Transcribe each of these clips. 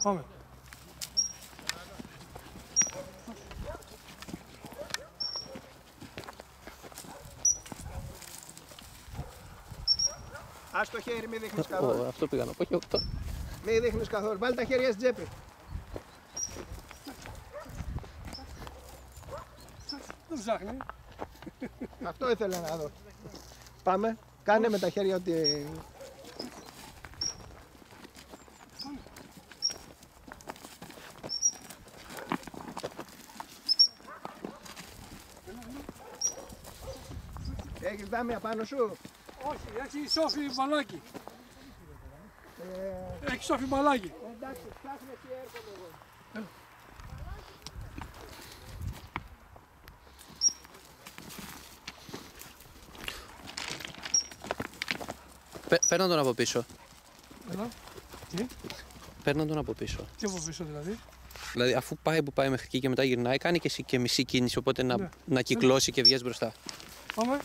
Πάμε. Ας το χέρι, μη δείχνεις καθόλου. Αυτό πήγα να πω και 8. Μη δείχνεις καθόλου. Βάλει τα χέρια στην τσέπη. Δεν ψάχνει. Αυτό ήθελα να δω. Πάμε. Κάνε με τα χέρια ότι... Έχεις δάμια πάνω σου. Όχι, έχει σόφι μπαλάκι. Έχει σόφι μπαλάκι. Εντάξει, ψάχνε τι έρχομαι εγώ. Παίρνω τον από πίσω. Εδώ. Τι. Παίρνω τον από πίσω. Τι από πίσω δηλαδή. Δηλαδή, αφού πάει που πάει μέχρι εκεί και μετά γυρνάει, κάνει και εσύ και μισή κίνηση. Οπότε να κυκλώσει και βγαίνει μπροστά. Πάμε.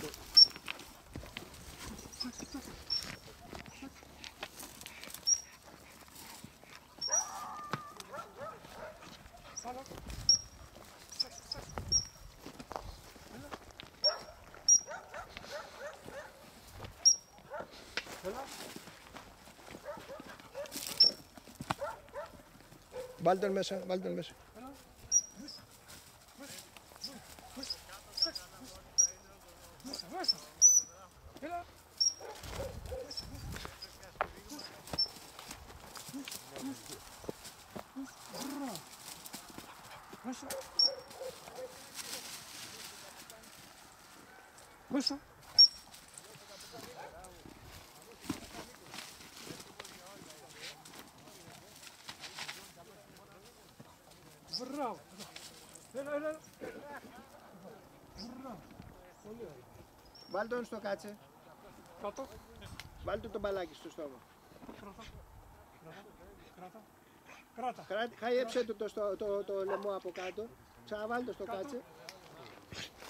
Βάλ' τον μέσα, βάλ' τον μέσα. Μέσα. Έλα. Μέσα. Μέσα. Μπράβο. Έλα. Μπράβο. Πολύ ωραία. Βάλ' τον στο κάτσε. Κάτω. Βάλ' του το μπαλάκι στο στόμα. Κράτα. Χάιεψε του το λαιμό από κάτω. Ξαναβάλ' το στο κάτσε.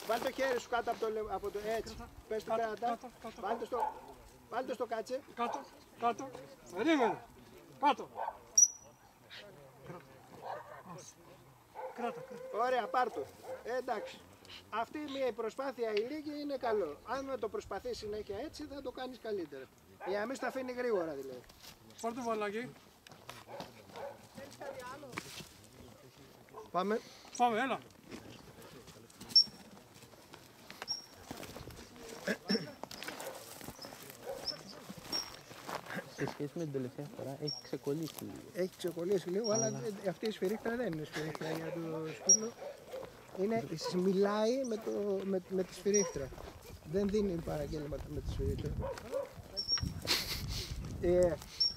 Βάλ' το χέρι σου κάτω από το έτσι. Πες του κράτα. Βάλ' το στο κάτσε. Κάτω. Περίμενε. Κάτω. Κράτα. Ωραία, πάρ' το. Εντάξει. Αυτή μια προσπάθεια η λίγη είναι καλό. Αν δεν το προσπαθείς συνέχεια έτσι θα το κάνεις καλύτερα. Για να μην στα αφήνει γρήγορα δηλαδή. Πάρ' το βαλάκι. Πάμε. Πάμε, έλα. Σε σχέση με την τελευταία φορά, έχει ξεκολλήσει λίγο. Έχει ξεκολλήσει λίγο, αλλά αυτή η σφυρίχτρα δεν είναι σφυρίχτρα για το σκύλο. Μιλάει με τη σφυρίχτρα. Δεν δίνει παραγγέλματα με τη σφυρίχτρα.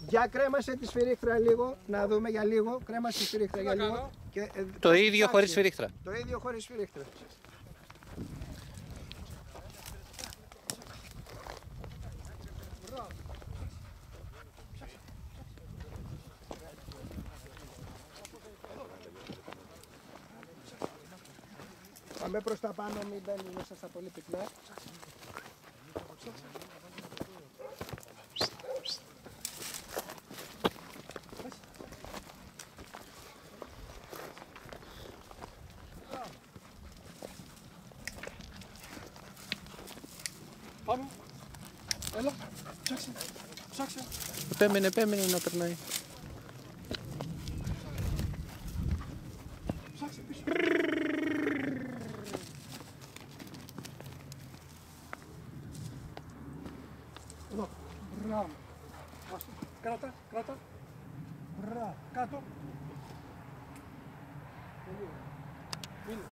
Για κρέμασε τη σφυρίχτρα λίγο, να δούμε για λίγο. Κρέμασε τη σφυρίχτρα για λίγο. Και, Το ίδιο χωρίς σφυρίχτρα. Το ίδιο χωρίς σφυρίχτρα. Πάμε προς τα πάνω, μην μπαίνουν μέσα στα πολύ πυκνά. Πάμε. Έλα. Ψάξε. Επέμενε να περνάει. Ψάξε πίσω. Εδώ. Μπράβο. Κράτα. Μπράβο. Κάτω. Πολύ ωραία.